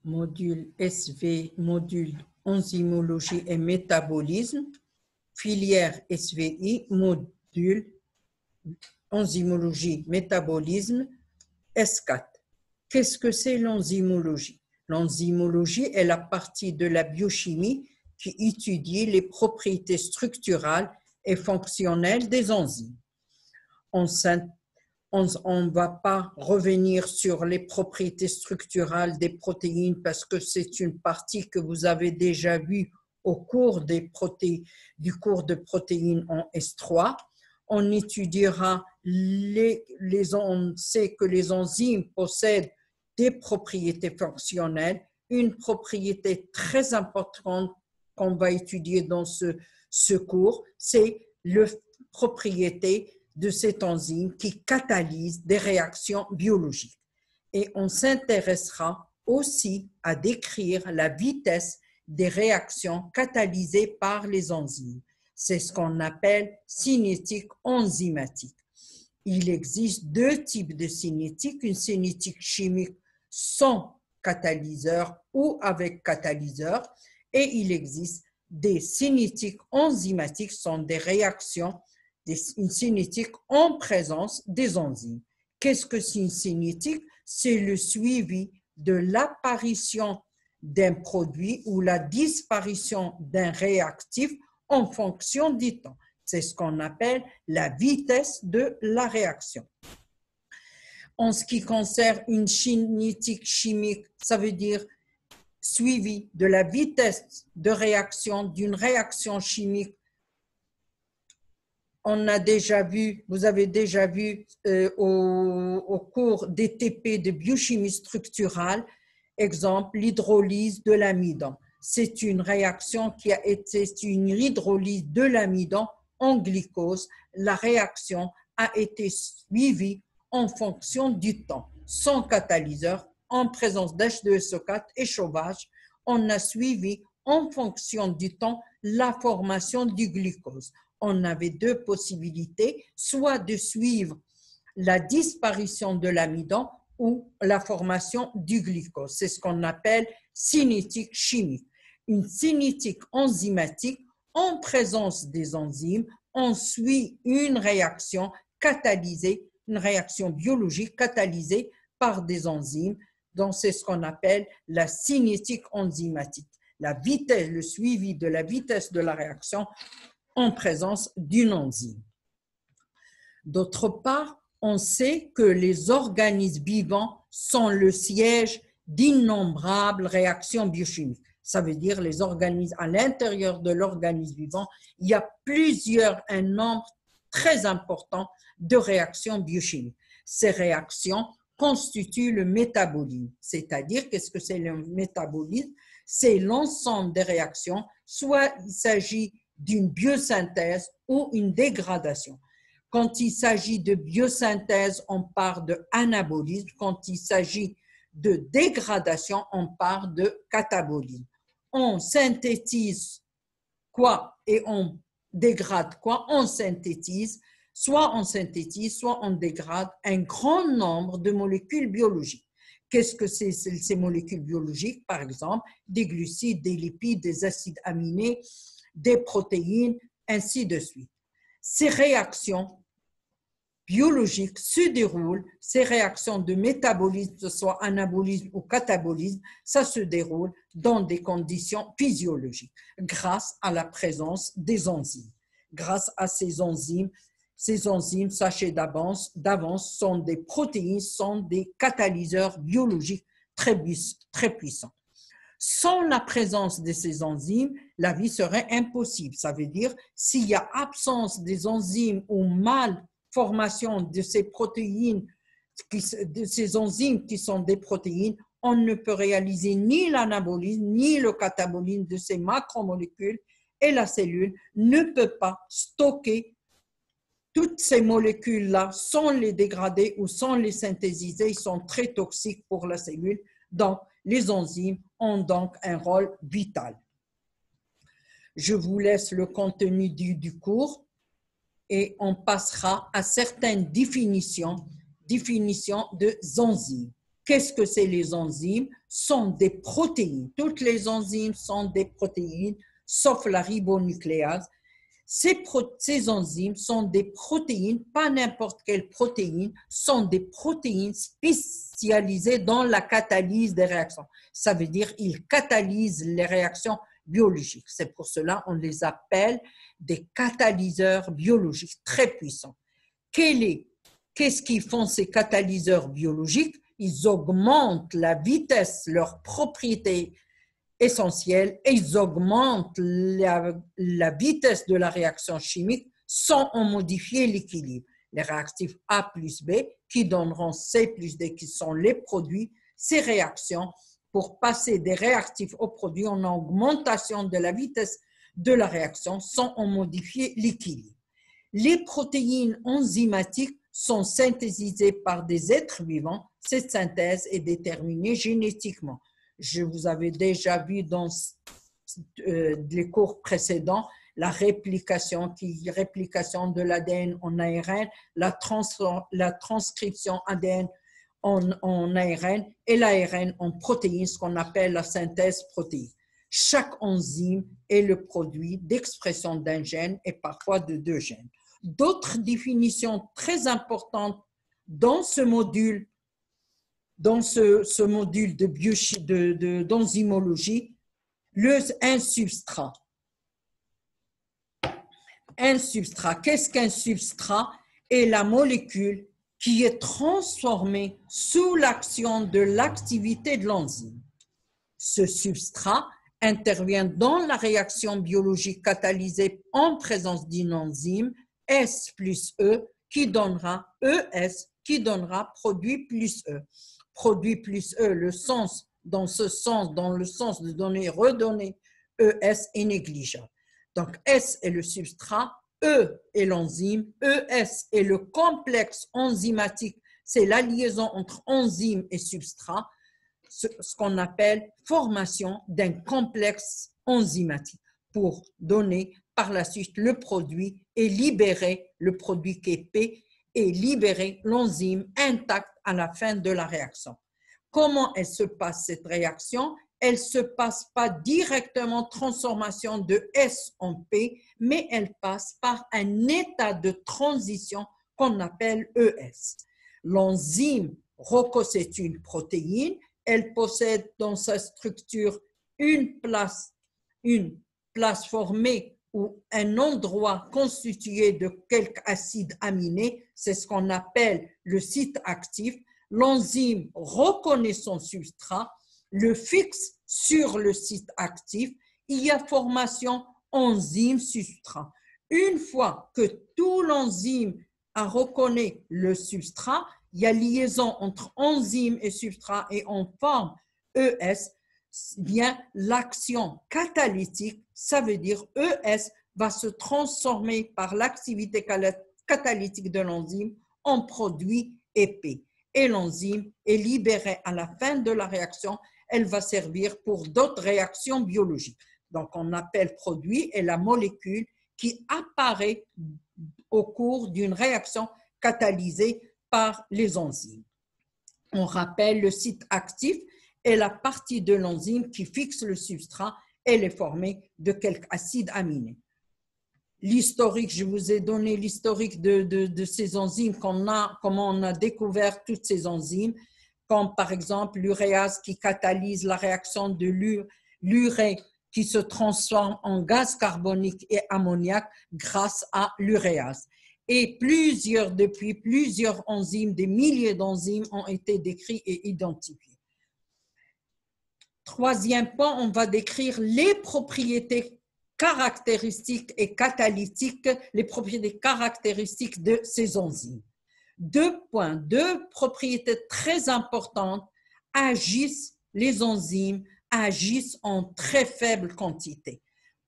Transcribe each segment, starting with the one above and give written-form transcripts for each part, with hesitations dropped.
module SV, module enzymologie et métabolisme, filière SVI, module enzymologie, métabolisme, S4. Qu'est-ce que c'est l'enzymologie? L'enzymologie est la partie de la biochimie qui étudie les propriétés structurales et fonctionnelles des enzymes. On ne va pas revenir sur les propriétés structurales des protéines parce que c'est une partie que vous avez déjà vue au cours du cours de protéines en S3. On étudiera on sait que les enzymes possèdent des propriétés fonctionnelles. Une propriété très importante qu'on va étudier dans ce cours, c'est la propriété de cette enzyme qui catalyse des réactions biologiques. Et on s'intéressera aussi à décrire la vitesse des réactions catalysées par les enzymes. C'est ce qu'on appelle cinétique enzymatique. Il existe deux types de cinétique, une cinétique chimique sans catalyseur ou avec catalyseur, et il existe des cinétiques enzymatiques, sont des réactions, une cinétique en présence des enzymes. Qu'est-ce que c'est une cinétique? C'est le suivi de l'apparition d'un produit ou la disparition d'un réactif en fonction du temps. C'est ce qu'on appelle la vitesse de la réaction. En ce qui concerne une cinétique chimique, ça veut dire suivi de la vitesse de réaction d'une réaction chimique. On a déjà vu, vous avez déjà vu au cours des TP de biochimie structurale, exemple l'hydrolyse de l'amidon. C'est une réaction qui a été une hydrolyse de l'amidon en glycose. La réaction a été suivie en fonction du temps, sans catalyseur, en présence d'H2SO4 et chauffage. On a suivi en fonction du temps la formation du glucose. On avait deux possibilités, soit de suivre la disparition de l'amidon ou la formation du glucose. C'est ce qu'on appelle cinétique chimique. Une cinétique enzymatique, en présence des enzymes, on suit une réaction catalysée, une réaction biologique catalysée par des enzymes. Donc, c'est ce qu'on appelle la cinétique enzymatique. La vitesse, le suivi de la vitesse de la réaction en présence d'une enzyme. D'autre part, on sait que les organismes vivants sont le siège d'innombrables réactions biochimiques. Ça veut dire les organismes, à l'intérieur de l'organisme vivant, il y a un nombre très important de réactions biochimiques. Ces réactions constituent le métabolisme. C'est-à-dire, qu'est-ce que c'est le métabolisme? C'est l'ensemble des réactions, soit il s'agit d'une biosynthèse ou une dégradation. Quand il s'agit de biosynthèse, on parle de anabolisme. Quand il s'agit de dégradation, on parle de catabolisme. On synthétise quoi et on dégrade quoi? On synthétise, soit on dégrade un grand nombre de molécules biologiques. Qu'est-ce que c'est ces molécules biologiques? Par exemple, des glucides, des lipides, des acides aminés, des protéines, ainsi de suite. Ces réactions biologiques se déroulent, ces réactions de métabolisme, que ce soit anabolisme ou catabolisme, ça se déroule dans des conditions physiologiques grâce à la présence des enzymes. Grâce à ces enzymes, sachez d'avance, sont des protéines, sont des catalyseurs biologiques très puissants. Sans la présence de ces enzymes, la vie serait impossible. Ça veut dire, s'il y a absence des enzymes ou malformation de ces protéines, de ces enzymes qui sont des protéines, on ne peut réaliser ni l'anabolisme, ni le catabolisme de ces macromolécules et la cellule ne peut pas stocker toutes ces molécules-là sans les dégrader ou sans les synthétiser. Ils sont très toxiques pour la cellule. Donc, les enzymes ont donc un rôle vital. Je vous laisse le contenu du cours et on passera à certaines définitions de enzymes. Qu'est-ce que c'est les enzymes? Sont des protéines. Toutes les enzymes sont des protéines, sauf la ribonucléase. Ces enzymes sont des protéines, pas n'importe quelle protéine, sont des protéines spécialisées dans la catalyse des réactions. Ça veut dire qu'ils catalysent les réactions biologiques. C'est pour cela qu'on les appelle des catalyseurs biologiques très puissants. Qu'est-ce qu'ils font ces catalyseurs biologiques? Ils augmentent la vitesse, leurs propriétés essentielles, et ils augmentent la vitesse de la réaction chimique sans en modifier l'équilibre. Les réactifs A plus B qui donneront C plus D qui sont les produits, ces réactions, pour passer des réactifs aux produits en augmentation de la vitesse de la réaction sans en modifier l'équilibre. Les protéines enzymatiques sont synthétisées par des êtres vivants. Cette synthèse est déterminée génétiquement. Je vous avais déjà vu dans les cours précédents la réplication de l'ADN en ARN, la transcription ADN en ARN et l'ARN en protéines, ce qu'on appelle la synthèse protéique. Chaque enzyme est le produit d'expression d'un gène et parfois de deux gènes. D'autres définitions très importantes dans ce module, d'enzymologie, un substrat. Un substrat, qu'est-ce qu'un substrat? Est la molécule qui est transformée sous l'action de l'activité de l'enzyme. Ce substrat intervient dans la réaction biologique catalysée en présence d'une enzyme S plus E qui donnera ES qui donnera produit plus E. Produit plus E, dans le sens de donner, redonner ES est négligeable. Donc S est le substrat, E est l'enzyme, ES est le complexe enzymatique, c'est la liaison entre enzyme et substrat, ce qu'on appelle formation d'un complexe enzymatique pour donner par la suite le produit et libérer le produit qui est P et libérer l'enzyme intacte à la fin de la réaction. Comment elle se passe cette réaction? Elle ne se passe pas directement transformation de S en P, mais elle passe par un état de transition qu'on appelle ES. L'enzyme ROCO, c'est une protéine. Elle possède dans sa structure une place formée ou un endroit constitué de quelques acides aminés. C'est ce qu'on appelle le site actif. L'enzyme reconnaît son substrat, le fixe sur le site actif. Il y a formation enzyme-substrat. Une fois que tout l'enzyme a reconnu le substrat, il y a liaison entre enzyme et substrat et on forme ES, bien l'action catalytique, ça veut dire ES va se transformer par l'activité catalytique de l'enzyme en produit épais. Et l'enzyme est libérée à la fin de la réaction, elle va servir pour d'autres réactions biologiques. Donc, on appelle produit et la molécule qui apparaît au cours d'une réaction catalysée par les enzymes. On rappelle le site actif est la partie de l'enzyme qui fixe le substrat. Elle est formée de quelques acides aminés. L'historique, je vous ai donné l'historique de ces enzymes, comment on a découvert toutes ces enzymes, comme par exemple l'uréase qui catalyse la réaction de l'urée qui se transforme en gaz carbonique et ammoniaque grâce à l'uréase. Et depuis plusieurs enzymes, des milliers d'enzymes ont été décrits et identifiés. Troisième point, on va décrire les propriétés caractéristiques et catalytiques, les propriétés caractéristiques de ces enzymes. Deux propriétés très importantes les enzymes agissent en très faible quantité.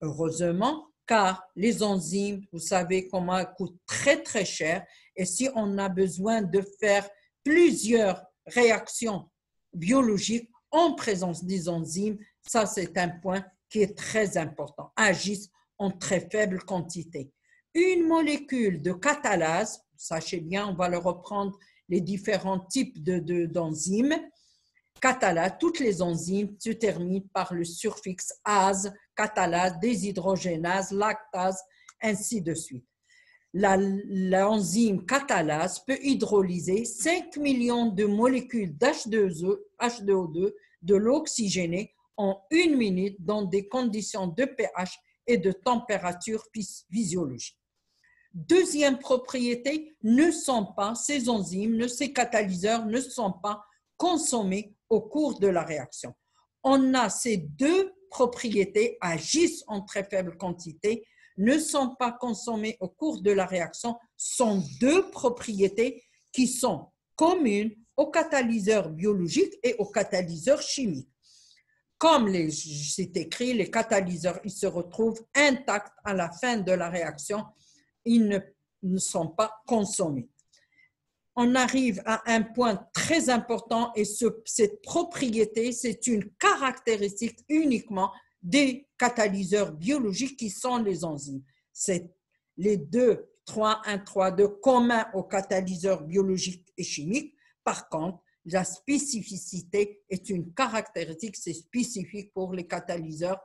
Heureusement, car les enzymes, vous savez comment elles coûtent très très cher et si on a besoin de faire plusieurs réactions biologiques en présence des enzymes, ça c'est un point qui est très important, agissent en très faible quantité. Une molécule de catalase, sachez bien, on va le reprendre les différents types d'enzymes. Catalase, toutes les enzymes se terminent par le suffixe ase, catalase, déshydrogénase, lactase, ainsi de suite. L'enzyme catalase peut hydrolyser 5 millions de molécules d'H2O2 de l'eau oxygénée en 1 minute dans des conditions de pH et de température physiologique. Deuxième propriété, ces enzymes, ces catalyseurs ne sont pas consommés au cours de la réaction. On a ces deux propriétés, agissent en très faible quantité, ne sont pas consommés au cours de la réaction, sont deux propriétés qui sont communes aux catalyseurs biologiques et aux catalyseurs chimiques. Comme c'est écrit, les catalyseurs ils se retrouvent intacts à la fin de la réaction, ils ne sont pas consommés. On arrive à un point très important et cette propriété, c'est une caractéristique uniquement des catalyseurs biologiques qui sont les enzymes. C'est les 2, 3, 1, 3, 2 communs aux catalyseurs biologiques et chimiques. Par contre, la spécificité est une caractéristique, c'est spécifique pour les catalyseurs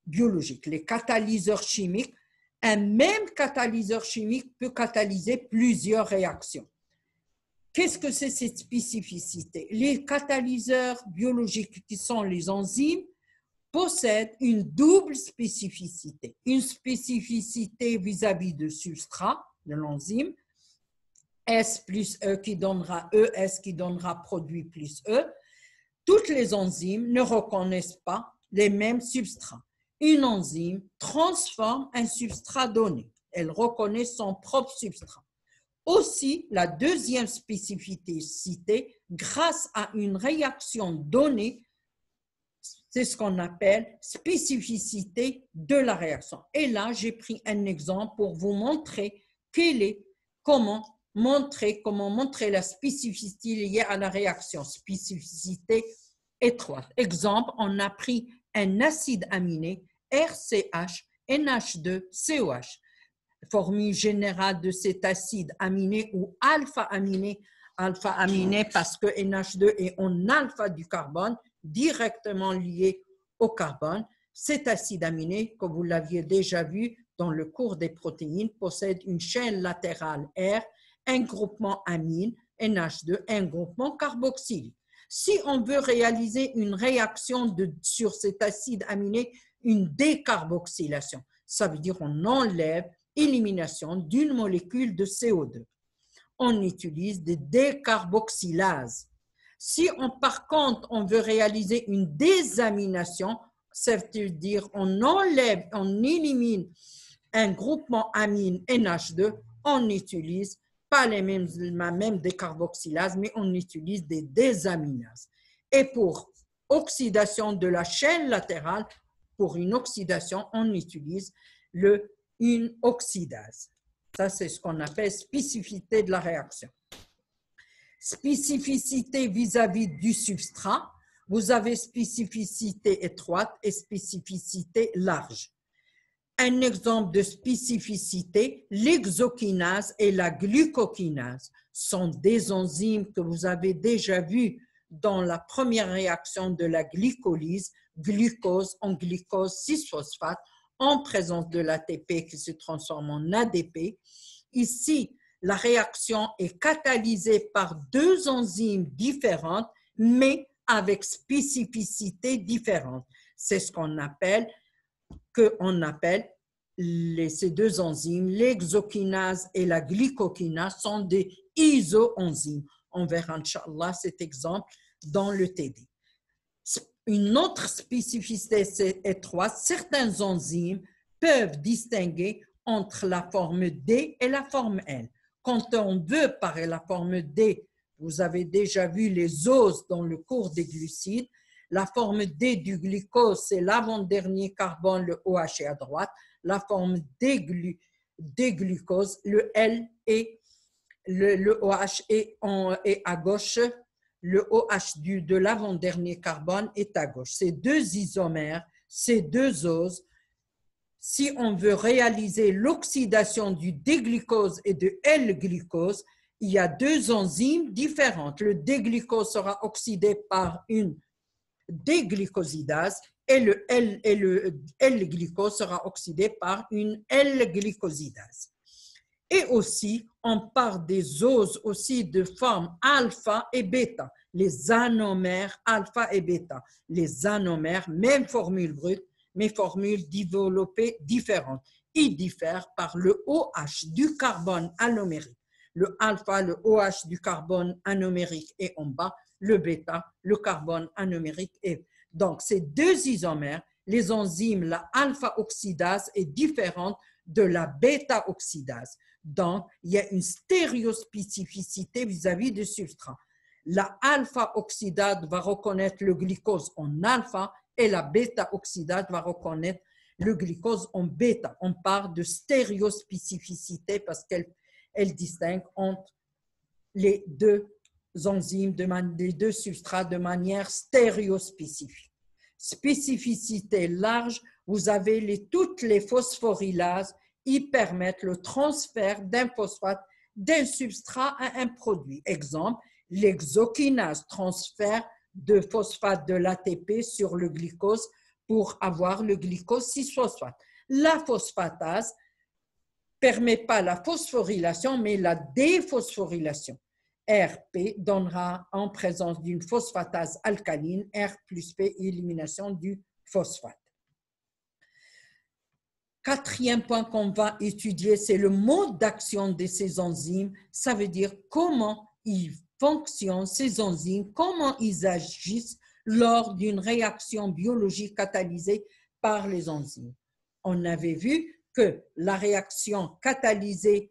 biologiques. Les catalyseurs chimiques, un même catalyseur chimique peut catalyser plusieurs réactions. Qu'est-ce que c'est cette spécificité? Les catalyseurs biologiques qui sont les enzymes possèdent une double spécificité. Une spécificité vis-à-vis du substrat de l'enzyme, S plus E qui donnera ES qui donnera produit plus E. Toutes les enzymes ne reconnaissent pas les mêmes substrats. Une enzyme transforme un substrat donné. Elle reconnaît son propre substrat. Aussi, la deuxième spécificité, grâce à une réaction donnée, c'est ce qu'on appelle spécificité de la réaction. Et là, j'ai pris un exemple pour vous montrer comment montrer la spécificité liée à la réaction, spécificité étroite. Exemple, on a pris un acide aminé, RCH, NH2COH. Formule générale de cet acide aminé ou alpha-aminé parce que NH2 est en alpha du carbone, directement lié au carbone. Cet acide aminé, comme vous l'aviez déjà vu dans le cours des protéines, possède une chaîne latérale R, un groupement amine, NH2, un groupement carboxylique. Si on veut réaliser une réaction sur cet acide aminé, une décarboxylation, ça veut dire on enlève élimination d'une molécule de CO2. On utilise des décarboxylases. Si par contre on veut réaliser une désamination, ça veut dire on élimine un groupement amine NH2, on utilise pas la même décarboxylase, mais on utilise des désaminases. Et pour oxydation de la chaîne latérale, pour une oxydation, on utilise une oxydase. Ça, c'est ce qu'on appelle spécificité de la réaction. Spécificité vis-à-vis du substrat, vous avez spécificité étroite et spécificité large. Un exemple de spécificité, l'hexokinase et la glucokinase sont des enzymes que vous avez déjà vues dans la première réaction de la glycolyse, glucose en glucose 6-phosphate, en présence de l'ATP qui se transforme en ADP. Ici, la réaction est catalysée par deux enzymes différentes, mais avec spécificité différente. C'est ce qu'on appelle ces deux enzymes, l'hexokinase et la glycokinase, sont des isoenzymes. On verra, Inch'Allah, cet exemple dans le TD. Une autre spécificité étroite, certaines enzymes peuvent distinguer entre la forme D et la forme L. Quand on veut parler la forme D, vous avez déjà vu les oses dans le cours des glucides. La forme D du glucose, c'est l'avant-dernier carbone, le OH est à droite. La forme D glucose, le L et le OH est à gauche. Le OH de l'avant-dernier carbone est à gauche. Ces deux isomères, ces deux oses, si on veut réaliser l'oxydation du D-glucose et de L-glucose, il y a deux enzymes différentes. Le D-glucose sera oxydé par une D-glucosidase et le L-glucose sera oxydé par une L-glucosidase. Et aussi, on parle des oses aussi de forme alpha et bêta, les anomères alpha et bêta. Les anomères, même formule brute, mais formules développées différentes. Ils diffèrent par le OH du carbone anomérique. Le alpha, le OH du carbone anomérique est en bas, le bêta, le carbone anomérique est. Donc, ces deux isomères, les enzymes, la alpha-oxydase est différente de la bêta-oxydase. Donc, il y a une stéréospécificité vis-à-vis du substrat. La alpha-oxydase va reconnaître le glucose en alpha et la bêta-oxydase va reconnaître le glucose en bêta. On parle de stéréospécificité parce qu'elle distingue entre les deux enzymes, les deux substrats de manière stéréospécifique. Spécificité large, vous avez toutes les phosphorylases, ils permettent le transfert d'un phosphate d'un substrat à un produit. Exemple, l'hexokinase transfert de phosphate de l'ATP sur le glucose pour avoir le glucose 6-phosphate. La phosphatase ne permet pas la phosphorylation, mais la déphosphorylation. RP donnera en présence d'une phosphatase alcaline, R plus P, élimination du phosphate. Quatrième point qu'on va étudier, c'est le mode d'action de ces enzymes. Ça veut dire comment ils fonctionnent, ces enzymes, comment ils agissent lors d'une réaction biologique catalysée par les enzymes. On avait vu que la réaction catalysée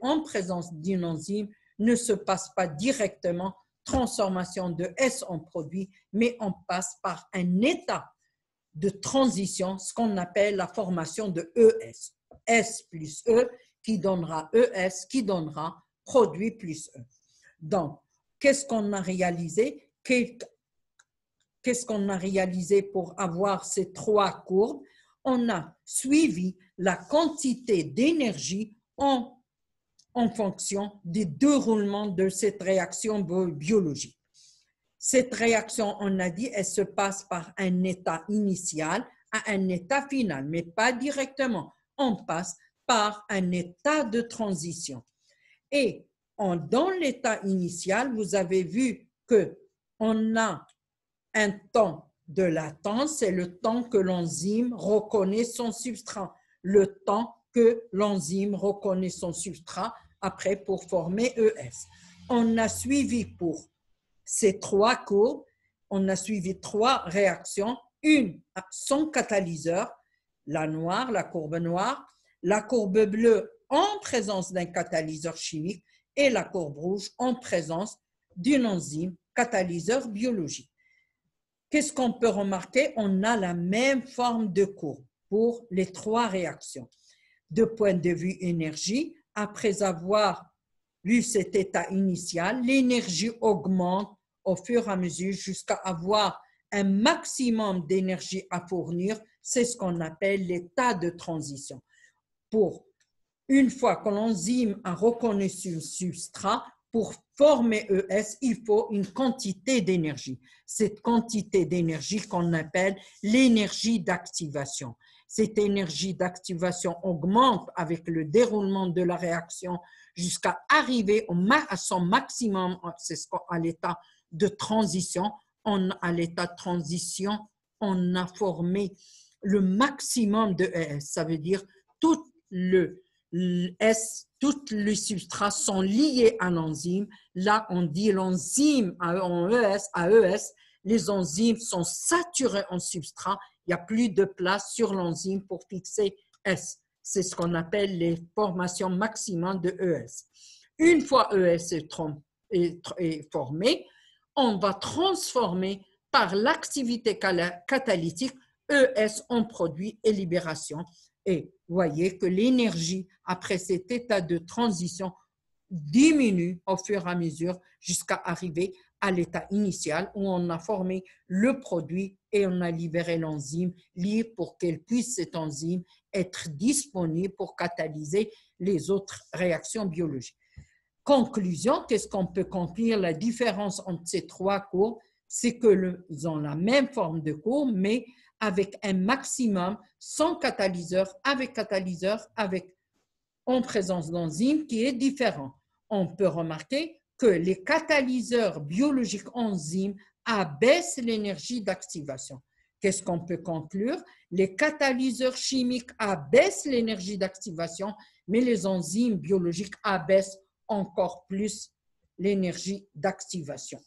en présence d'une enzyme ne se passe pas directement transformation de S en produit, mais on passe par un état de transition, ce qu'on appelle la formation de ES. S plus E qui donnera ES, qui donnera produit plus E. Donc, qu'est-ce qu'on a réalisé? Qu'est-ce qu'on a réalisé pour avoir ces trois courbes? On a suivi la quantité d'énergie en fonction du déroulement de cette réaction biologique. Cette réaction, on a dit, elle se passe par un état initial à un état final, mais pas directement. On passe par un état de transition. Et dans l'état initial, vous avez vu qu'on a un temps de latence, c'est le temps que l'enzyme reconnaît son substrat, le temps que l'enzyme reconnaît son substrat après pour former ES. On a suivi pour ces trois courbes, on a suivi trois réactions, une sans catalyseur, la noire, la courbe noire, la courbe bleue en présence d'un catalyseur chimique et la courbe rouge en présence d'une enzyme catalyseur biologique. Qu'est-ce qu'on peut remarquer? On a la même forme de courbe pour les trois réactions. De point de vue énergie, après avoir vu cet état initial, l'énergie augmente au fur et à mesure jusqu'à avoir un maximum d'énergie à fournir. C'est ce qu'on appelle l'état de transition. Une fois que l'enzyme a reconnu ce substrat, pour former ES, il faut une quantité d'énergie. Cette quantité d'énergie qu'on appelle l'énergie d'activation. Cette énergie d'activation augmente avec le déroulement de la réaction jusqu'à arriver à son maximum, c'est à l'état de transition. À l'état de transition, on a formé le maximum de ES. Ça veut dire tous les substrats sont liés à l'enzyme. Là, on dit l'enzyme en ES, à ES, les enzymes sont saturées en substrat. Il n'y a plus de place sur l'enzyme pour fixer S. C'est ce qu'on appelle les formations maximum de ES. Une fois ES est formé, on va transformer par l'activité catalytique ES en produit et libération. Et vous voyez que l'énergie après cet état de transition diminue au fur et à mesure jusqu'à arriver à l'état initial où on a formé le produit et on a libéré l'enzyme libre pour qu'elle puisse, cette enzyme, être disponible pour catalyser les autres réactions biologiques. Conclusion, qu'est-ce qu'on peut conclure? La différence entre ces trois courbes, c'est qu'ils ont la même forme de courbe, mais avec un maximum sans catalyseur, avec catalyseur, en présence d'enzymes qui est différent. On peut remarquer que les catalyseurs biologiques enzymes abaissent l'énergie d'activation. Qu'est-ce qu'on peut conclure? Les catalyseurs chimiques abaissent l'énergie d'activation, mais les enzymes biologiques abaissent encore plus l'énergie d'activation.